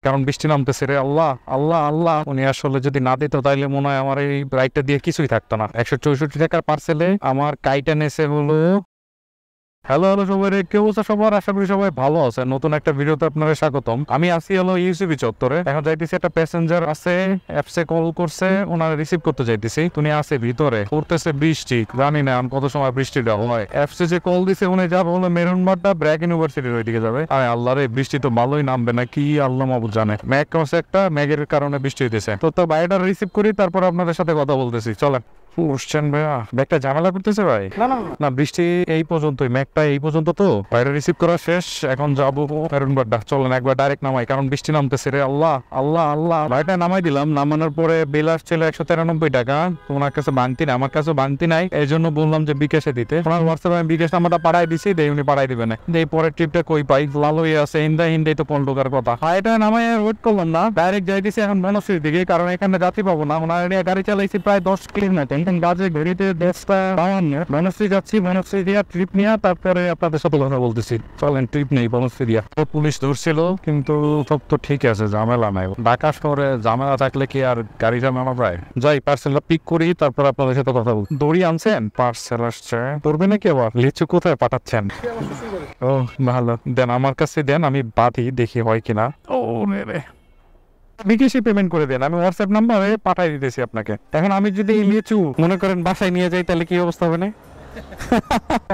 কারণ বৃষ্টি নামতেছে রে। আল্লাহ আল্লাহ আল্লাহ, উনি আসলে যদি না দিত তাইলে মনে হয় আমার এই রাইডটা দিয়ে কিছুই থাকতো না। 164 টাকার পার্সেলে আমার কাইটা নেছে হলো। হ্যালো হ্যালো সবাই, কি অবস্থা সবার? আশা করি সবাই ভালো আছে। নতুন একটা ভিডিওতে আপনাদের স্বাগতম। আমি আছি হলো ইউসিবি চত্বরে। এখন যাইতেছি, একটা প্যাসেঞ্জার আছে, অ্যাপসে কল করছে, ওনারা রিসিভ করতে যাইতেছি। উনি আছে ভিতরে, পড়তেছে বৃষ্টি। জানি না কত সময় বৃষ্টিটা হয়। অ্যাপসে যে কল দিছে উনি যাবে হলো মেরুনবাড্ডা ব্র্যাক ইউনিভার্সিটির ওইদিকে যাবে। আরে আল্লাহ রে, বৃষ্টি তো ভালোই নামবে না কি আল্লাহ মাহবুব জানে। ম্যাগ করছে একটা, ম্যাগের কারণে বৃষ্টি হইতেছে। তো বাইরেটা রিসিভ করি, তারপর আপনাদের সাথে কথা বলতেছি। চলেন। বুঝছেন ভাইয়া, ব্যাগটা ঝামেলা করতেছে ভাই। না বৃষ্টি এই পর্যন্তই, ম্যাগটা এই পর্যন্ত তো বাইরে রিসিভ করা শেষ। এখন যাবো মেরুনবাড্ডা। চলেন একবার ডাইরেক্ট নামাই, কারণ বৃষ্টি নামতেছে রে। আল্লাহ আল্লাহ আল্লাহ। ভাইটা নামাই দিলাম। নামানোর পরে বিল আসছিল 193 টাকা। তোমার কাছে বাংতি নাই, আমার কাছে বাংতি নাই, এই জন্য বললাম যে বিকাশে দিতে। ওনার হোয়াটসঅ্যাপে আমি বিকাশ নাম্বারটা পাঠাই দিছি, দেই উনি পাঠাই দিবেন। এই পরের ট্রিপটা কই পাই? লাল হয়ে আছে, হিন্দাই তো 15 টাকার কথা। এটা নামাই ওয়েট করলাম না, ডাইরেক্ট যাইতেছি এখন বনশ্রীর দিকে, কারণ এখানে যাত্রী পাবো না। ওনার গাড়ি চালাইছি প্রায় 10 কিলোমিটার। গাছে ঘড়িতে 10টা 52। বনশ্রী যাচ্ছি, বনশ্রী দিয়া ট্রিপ নিয়ে তারপরে আপনাদের সাথে কথা বলতেছি। চলেন ট্রিপ নেই বনশ্রী দিয়া। পুলিশ ধরছিল কিন্তু সব তো ঠিক আছে, ঝামেলা নাই। ঢাকা শহরে ঝামেলা থাকলে কি আর গাড়ি ঝামেলা প্রায়। যাই পার্সেলটা পিক করি, তারপর আপনাদের সাথে কথা বল। দড়ি আনছেন? পার্সেল আসছে, ধরবে নাকি আবার? লিচু কোথায় পাঠাচ্ছেন? ও ভালো, দেন আমার কাছে দেন, আমি বাঁধি, দেখি হয় কিনা। ও রে, বিকাশে পেমেন্ট করে দেন, আমি হোয়াটসঅ্যাপ নাম্বারে পাঠাই দিতেছি আপনাকে। এখন আমি যদি লিচু মনে করেন বাসায় নিয়ে যাই, তাহলে কি অবস্থা হবে না?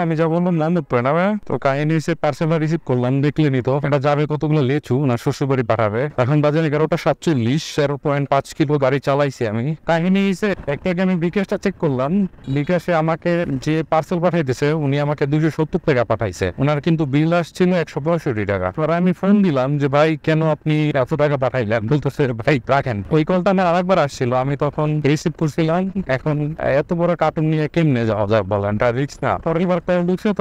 আমি যা বললাম না পড়ে না। তো কাহিনী হচ্ছে পার্সেল রিসিভ করলাম, দেখলেনি তো। এটা যাবে কতগুলো লেচু না শ্বশুর বাড়ি পাঠাবে। এখন বাজে 11:47, 0.5 কিলো গাড়ি চালাইছি আমি। কাহিনী হচ্ছে একটাকে আমি বিকাশটা চেক করলাম, বিকাশে আমাকে যে পার্সেল পাঠাইতেছে উনি আমাকে 270 টাকা পাঠাইছে। ওনার কিন্তু বিল আসছিল 165 টাকা। পরে আমি ফোন দিলাম যে ভাই কেন আপনি এত টাকা পাঠাইলেন? বলতেছে ভাই রাখেন। ওই কলটা না আরেকবার আসছিল, আমি তখন রিসিভ করছিলাম। এখন এত বড় কার্টুন নিয়ে কেমনে যাওয়া যায় বলেন? রিক্স না।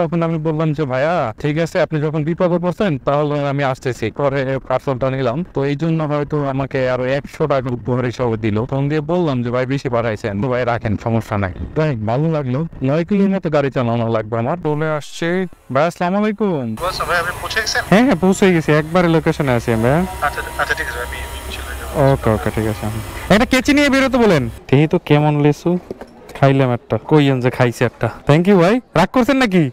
তখন আমি বললাম যে ভাইয়া ঠিক আছে, আপনি যখন বিপদে পড়ছেন তাহলে আমি আসতেছি। পরে পার্সেলটা নিলাম, তো এই জন্য হয়তো আমাকে আরো 100 টাকা উপহার হিসাবে দিল। তখন দিয়ে বললাম যে ভাই বেশি পাঠাইছেন, তো ভাই রাখেন, সমস্যা নাই। ভাই ভালো লাগলো। 9 কিলোর মতো গাড়ি চালানো লাগবে আমার। চলে আসছে ভাই। আসসালামু আলাইকুম। হ্যাঁ হ্যাঁ পৌঁছে গেছি, একবারে লোকেশনে আছি আমরা। আচ্ছা ঠিক আছে, ওকে ওকে ঠিক আছে। একটা কেচি নিয়ে বেরোতে বলেন। এই তো কেমন লেসু খাইলাম একটা, কইয়েন যে খাইছি একটা। থ্যাংক ইউ ভাই, রাগ করছেন নাকি?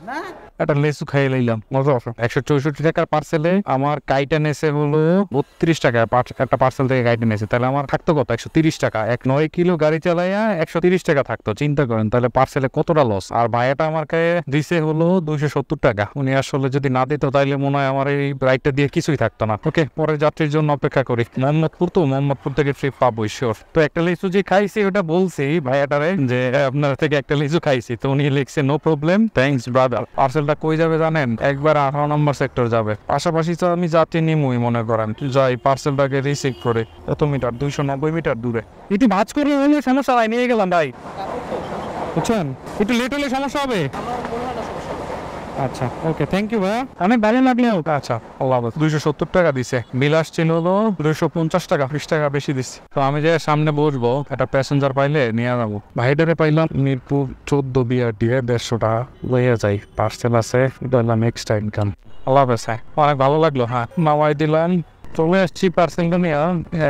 একটা লেসু খাইয়ে লাইলাম, মজা আছে। 164 টাকার পার্সেলে আমার কাইটা নেছে হলো 32 টাকা। একটা পার্সেল থেকে কাইটা নেছে, তাহলে আমার থাকতো কত? 130 টাকা। 9 কিলো গাড়ি চালাইয়া 130 টাকা থাকতো। চিন্তা করেন তাহলে পার্সেলে কতটা লস। আর ভাইয়াটা আমার কাছে দিছে হলো 270 টাকা। উনি আসলে যদি না দিত তাইলে মনে হয় আমার এই রাইডটা দিয়ে কিছুই থাকতো না। ওকে, পরের যাত্রীর জন্য অপেক্ষা করি। মোহাম্মদপুর থেকে ট্রিপ পাবো শিওর। তো একটা লিচু যে খাইছি ওটা বলছি ভাইয়াটারে যে আপনার থেকে একটা লিচু খাইছি, তো উনি লিখছে no problem, thanks brother. Parcel কই যাবে জানেন? একবার 18 নম্বর সেক্টর যাবে। পাশাপাশি তো আমি যাত্রী নিমুই মনে করেন। যাই পার্সেলটাকে রিসিভ করে। কত মিটার? 290 মিটার দূরে। একটু ভাঁজ করে হলে সমস্যা নাই, নিয়ে গেলাম ভাই। বুঝছেন, একটু লেট হলে সমস্যা হবে। আচ্ছা ওকে, থ্যাংক ইউ ভাইয়া, অনেক ভালো লাগলো। আচ্ছা আল্লাহ হাফেজ। 270 টাকা দিছে। বিল আসছিল হলো 250 টাকা, 20 টাকা বেশি দিচ্ছে। তো আমি যে সামনে বসবো, একটা প্যাসেঞ্জার পাইলে নিয়ে যাবো। ভাইডারে পাইলাম মিরপুর 14 বিআরটি 150 টাকা লইয়া যাই। পার্সেল আছে, এটা হলাম এক্সট্রা ইনকাম। আল্লাহ হাফেজ। হ্যাঁ অনেক ভালো লাগলো। হ্যাঁ নামাই দিলেন, চলে আসছি পার্সেলটা নিয়ে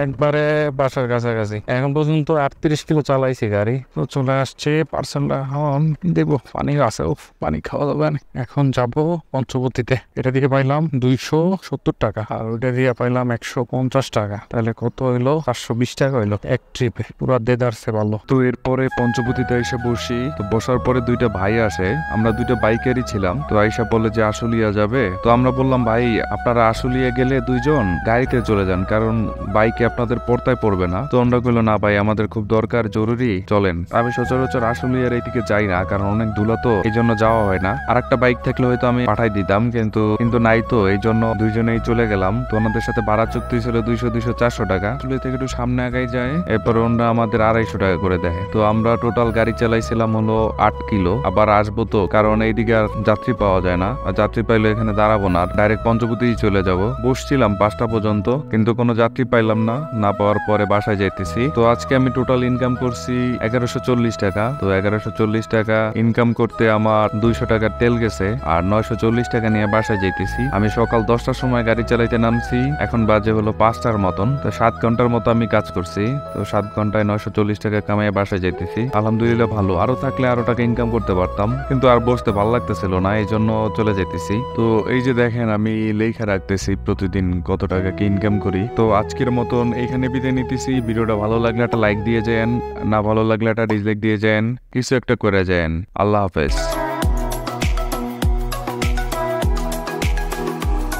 একবারে বাসার কাছাকাছি। এখন পর্যন্ত 38 কিলো চালাইছি গাড়ি। তো চলে আসছে পার্সেলটা। এখন দেবো, পানি আছে, পানি খাওয়া যাবে। এখন যাবো পঞ্চবতীতে। এটা দিয়ে পাইলাম 270 টাকা, আর ওইটা দিয়ে পাইলাম 150 টাকা। তাহলে কত হইলো? 420 টাকা হইলো এক ট্রিপে। পুরা দেদারছে ভালো। তো এরপরে পঞ্চবতীতে এসে বসি। তো বসার পরে দুইটা ভাই আসে, আমরা দুইটা বাইকেরই ছিলাম। তো আইসা বলে যে আশুলিয়া যাবে। তো আমরা বললাম ভাই আপনারা আশুলিয়া গেলে দুইজন গাড়িতে চলে যান, কারণ বাইকে আপনাদের পড়তায় পড়বে না। তো আমরা বললো না ভাই আমাদের খুব দরকার, জরুরি, চলেন। আমি সচরাচর আশুলিয়ার এইদিকে যাই না, কারণ অনেক ধুলা, তো এই জন্য যাওয়া হয় না। আর একটা বাইক থাকলে হয়তো আমি পাঠাই দিতাম, কিন্তু নাই, তো এই জন্য দুইজনেই চলে গেলাম। তো ওনাদের সাথে ভাড়া চুক্তি ছিল 200-400 টাকা। আশুলিয়া থেকে একটু সামনে আগাই যায়, এরপর ওনারা আমাদের 250 টাকা করে দেয়। তো আমরা টোটাল গাড়ি চালাইছিলাম হলো 8 কিলো। আবার আসবো তো, কারণ এইদিকে আর যাত্রী পাওয়া যায় না, আর যাত্রী পাইলে এখানে দাঁড়াবো না, ডাইরেক্ট পঞ্চবতী চলে যাব। বসছিলাম 5টা পর্যন্ত, কিন্তু কোনো যাত্রী পাইলাম না। না পাওয়ার পরে বাসায় যাইতেছি। তো আজকে আমি টোটাল ইনকাম করছি 1140 টাকা। তো 1140 টাকা ইনকাম করতে আমার 200 টাকার তেল গেছে, আর 940 টাকা নিয়ে বাসায় যাইতেছি। আমি সকাল 10টার সময় গাড়ি চালাইতে নামছি, এখন বাজে হলো 5টার মতন। তো 7 ঘন্টার মতো আমি কাজ করছি। তো 7 ঘন্টায় 940 টাকা কামাইয়া বাসায় যাইতেছি। আলহামদুলিল্লাহ ভালো, আরো থাকলে আরো টাকা ইনকাম করতে পারতাম, কিন্তু আর বসতে ভালো লাগতেছিল না, এই জন্য চলে যাইতেছি। তো এই যে দেখেন আমি লেখা রাখতেছি প্রতিদিন কত টাকা কি ইনকাম করি। তো আজকের মতন এইখানে বিদায় নিতেছি। ভিডিওটা ভালো লাগলে একটা লাইক দিয়ে যান, না ভালো লাগলে একটা ডিসলাইক দিয়ে যান, কিছু একটা করে যান। আল্লাহ হাফেজ।